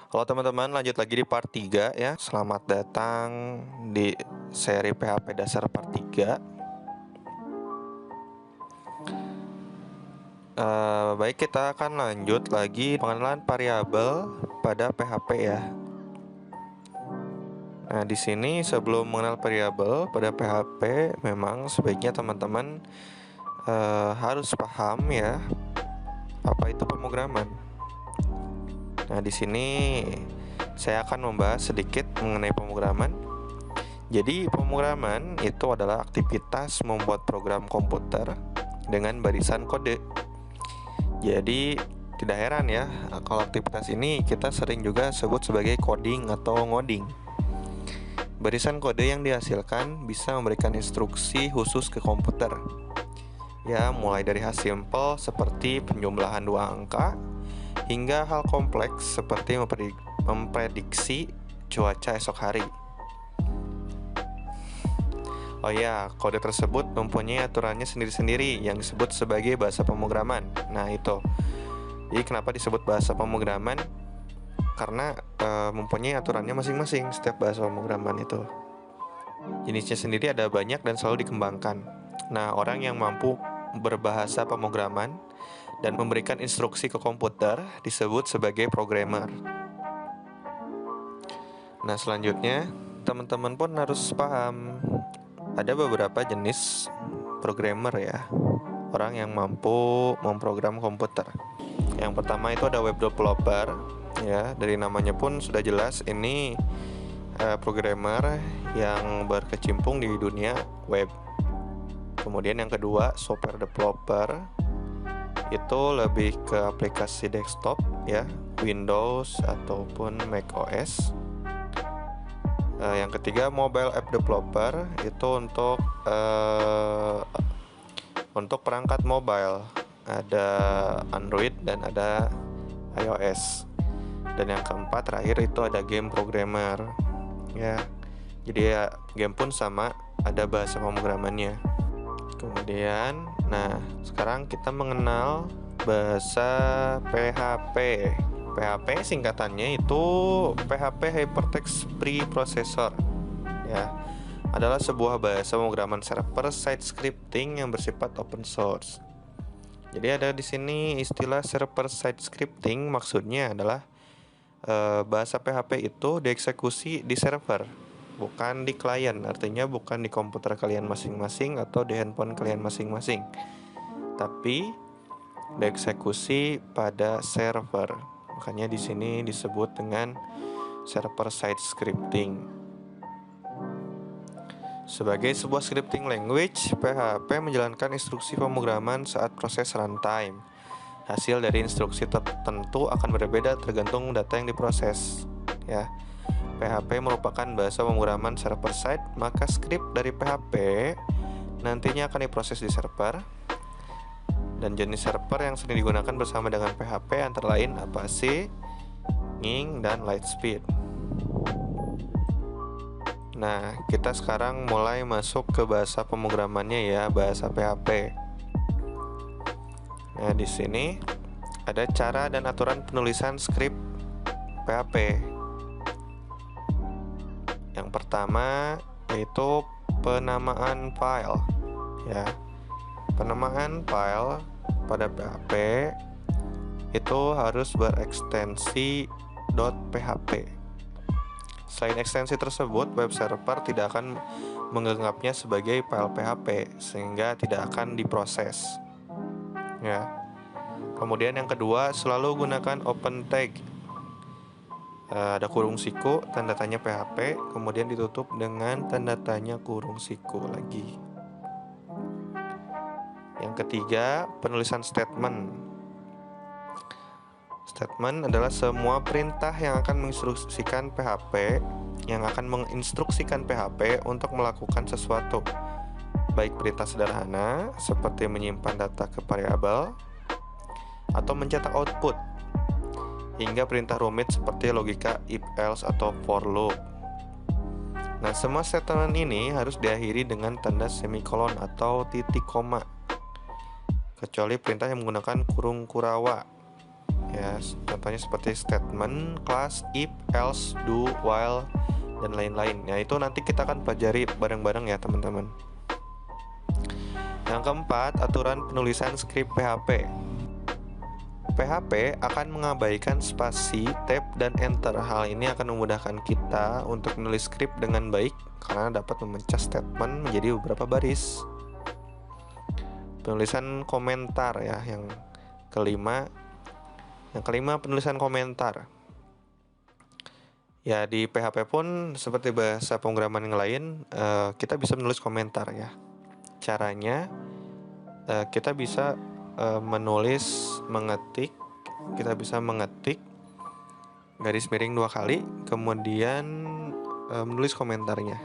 Halo teman-teman, lanjut lagi di part 3 ya. Selamat datang di seri PHP dasar part 3. Baik, kita akan lanjut lagi pengenalan variabel pada PHP ya. Nah, di sini sebelum mengenal variabel pada PHP, memang sebaiknya teman-teman harus paham ya apa itu pemrograman. Nah, di sini saya akan membahas sedikit mengenai pemrograman. Jadi, pemrograman itu adalah aktivitas membuat program komputer dengan barisan kode. Jadi, tidak heran ya, kalau aktivitas ini kita sering juga sebut sebagai coding atau ngoding. Barisan kode yang dihasilkan bisa memberikan instruksi khusus ke komputer. Ya, mulai dari hal simple seperti penjumlahan dua angka, hingga hal kompleks seperti memprediksi cuaca esok hari. Oh ya, kode tersebut mempunyai aturannya sendiri-sendiri yang disebut sebagai bahasa pemrograman. Nah itu. Jadi kenapa disebut bahasa pemrograman? Karena mempunyai aturannya masing-masing setiap bahasa pemrograman itu. Jenisnya sendiri ada banyak dan selalu dikembangkan. Nah, orang yang mampu berbahasa pemrograman dan memberikan instruksi ke komputer disebut sebagai programmer. Nah, selanjutnya teman-teman pun harus paham ada beberapa jenis programmer ya, orang yang mampu memprogram komputer. Yang pertama itu ada web developer ya, dari namanya pun sudah jelas ini programmer yang berkecimpung di dunia web. Kemudian yang kedua software developer, itu lebih ke aplikasi desktop ya, Windows ataupun Mac OS. Yang ketiga mobile app developer, itu untuk perangkat mobile, ada Android dan ada iOS. Dan yang keempat terakhir itu ada game programmer ya. Jadi ya game pun sama, ada bahasa pemrogramannya. Kemudian, nah sekarang kita mengenal bahasa PHP. PHP singkatannya itu PHP Hypertext Preprocessor ya, adalah sebuah bahasa pemrograman server-side scripting yang bersifat open source. Jadi ada di sini istilah server-side scripting, maksudnya adalah bahasa PHP itu dieksekusi di server, bukan di klien. Artinya bukan di komputer kalian masing-masing atau di handphone kalian masing-masing, tapi dieksekusi pada server. Makanya di sini disebut dengan server-side scripting. Sebagai sebuah scripting language, PHP menjalankan instruksi pemrograman saat proses runtime. Hasil dari instruksi tertentu akan berbeda tergantung data yang diproses. Ya, PHP merupakan bahasa pemrograman server-side, maka script dari PHP nantinya akan diproses di server. Dan jenis server yang sering digunakan bersama dengan PHP antara lain Apache, Ning, dan Lightspeed. Nah, kita sekarang mulai masuk ke bahasa pemrogramannya ya, bahasa PHP. Nah, di sini ada cara dan aturan penulisan skrip PHP. Yang pertama yaitu penamaan file ya. Penamaan file pada PHP itu harus berekstensi .php. Selain ekstensi tersebut, web server tidak akan menganggapnya sebagai file PHP sehingga tidak akan diproses. Ya. Kemudian yang kedua, selalu gunakan open tag. Ada kurung siku, tanda tanya PHP, kemudian ditutup dengan tanda tanya kurung siku lagi. Yang ketiga, penulisan statement. Statement adalah semua perintah yang akan menginstruksikan PHP untuk melakukan sesuatu. Baik perintah sederhana seperti menyimpan data ke variabel atau mencetak output, hingga perintah rumit seperti logika if else atau for loop. Nah, semua statement ini harus diakhiri dengan tanda semikolon atau titik koma, kecuali perintah yang menggunakan kurung kurawa. Ya, contohnya seperti statement, class, if, else, do, while, dan lain-lain. Ya, itu nanti kita akan pelajari bareng-bareng ya teman-teman. Yang keempat, aturan penulisan skrip PHP. PHP akan mengabaikan spasi, tab, dan enter. Hal ini akan memudahkan kita untuk menulis skrip dengan baik karena dapat memecah statement menjadi beberapa baris. Penulisan komentar ya, yang kelima. Yang kelima, penulisan komentar. Ya, di PHP pun seperti bahasa pemrograman yang lain, kita bisa menulis komentar ya. Caranya, kita bisa kita bisa mengetik garis miring 2 kali, kemudian menulis komentarnya.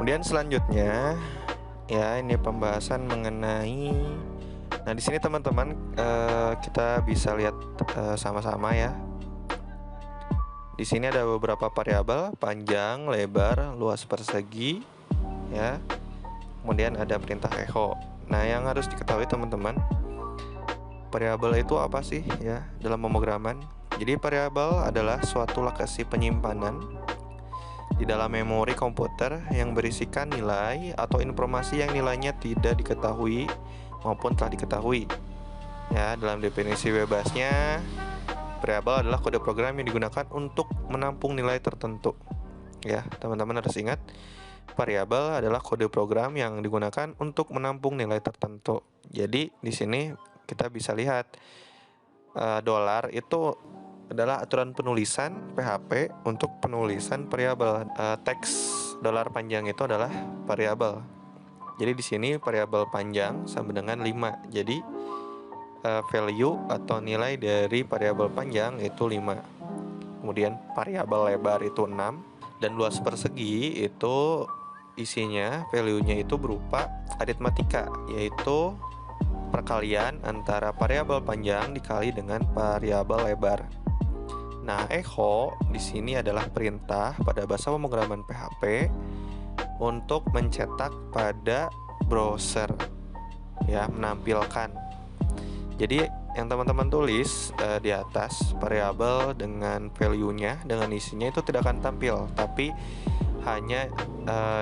Kemudian selanjutnya ya, ini pembahasan mengenai. Nah, di sini teman-teman kita bisa lihat sama-sama ya. Di sini ada beberapa variabel, panjang, lebar, luas persegi ya. Kemudian ada perintah echo. Nah, yang harus diketahui teman-teman, variabel itu apa sih ya dalam pemrograman? Jadi variabel adalah suatu lokasi penyimpanan di dalam memori komputer yang berisikan nilai atau informasi yang nilainya tidak diketahui maupun telah diketahui. Ya, dalam definisi bebasnya, variabel adalah kode program yang digunakan untuk menampung nilai tertentu. Ya, teman-teman harus ingat, variabel adalah kode program yang digunakan untuk menampung nilai tertentu. Jadi di sini kita bisa lihat dolar itu adalah aturan penulisan PHP untuk penulisan variabel. Teks dolar panjang itu adalah variabel. Jadi di sini variabel panjang sama dengan 5. Jadi value atau nilai dari variabel panjang itu 5. Kemudian variabel lebar itu 6 dan luas persegi itu isinya value-nya itu berupa aritmatika, yaitu perkalian antara variabel panjang dikali dengan variabel lebar. Nah, echo di sini adalah perintah pada bahasa pemrograman PHP untuk mencetak pada browser, ya, menampilkan. Jadi yang teman-teman tulis di atas variabel dengan value-nya, dengan isinya itu tidak akan tampil, tapi hanya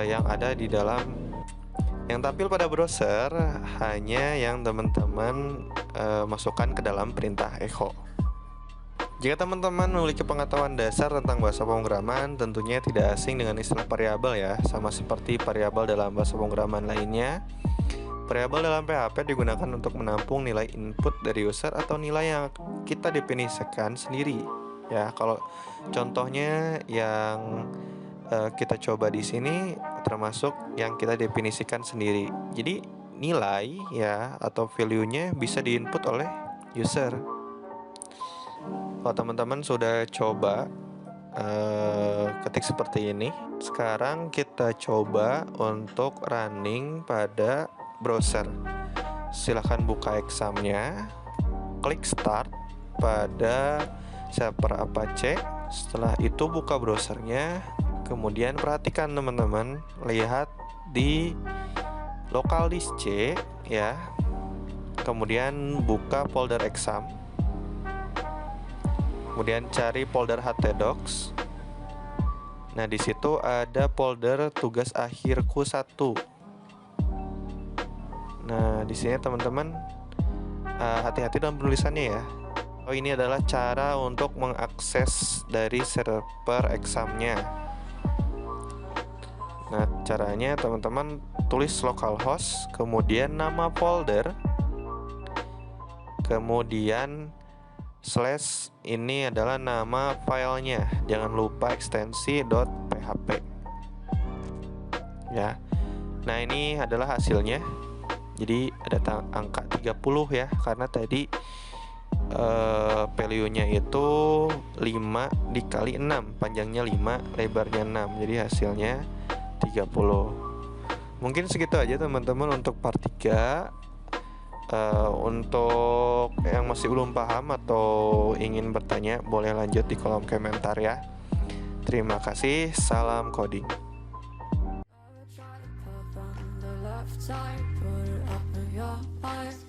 yang ada di dalam, yang tampil pada browser hanya yang teman-teman masukkan ke dalam perintah echo. Jika teman-teman memiliki pengetahuan dasar tentang bahasa pemrograman, tentunya tidak asing dengan istilah variabel ya. Sama seperti variabel dalam bahasa pemrograman lainnya, variabel dalam PHP digunakan untuk menampung nilai input dari user atau nilai yang kita definisikan sendiri. Ya, kalau contohnya yang kita coba di sini termasuk yang kita definisikan sendiri. Jadi nilai ya atau value-nya bisa diinput oleh user. Kalau teman-teman sudah coba ketik seperti ini. Sekarang kita coba untuk running pada browser. Silahkan buka examnya, klik start pada server Apache. Setelah itu buka browsernya, kemudian perhatikan teman-teman, lihat di local disk C ya. Kemudian buka folder exam. Kemudian cari folder htdocs. Nah, di situ ada folder tugas akhirku 1. Nah, di sini teman-teman hati-hati dalam penulisannya ya. Oh, ini adalah cara untuk mengakses dari server examnya. Nah, caranya teman-teman tulis localhost, kemudian nama folder, kemudian slash ini adalah nama filenya, jangan lupa ekstensi .php ya. Nah, ini adalah hasilnya. Jadi ada angka 30 ya, karena tadi value-nya itu 5 dikali 6, panjangnya 5, lebarnya 6, jadi hasilnya 30. Mungkin segitu aja teman-teman untuk part 3. Untuk yang masih belum paham atau ingin bertanya, boleh lanjut di kolom komentar ya. Terima kasih, salam coding. Side, put it up in your eyes.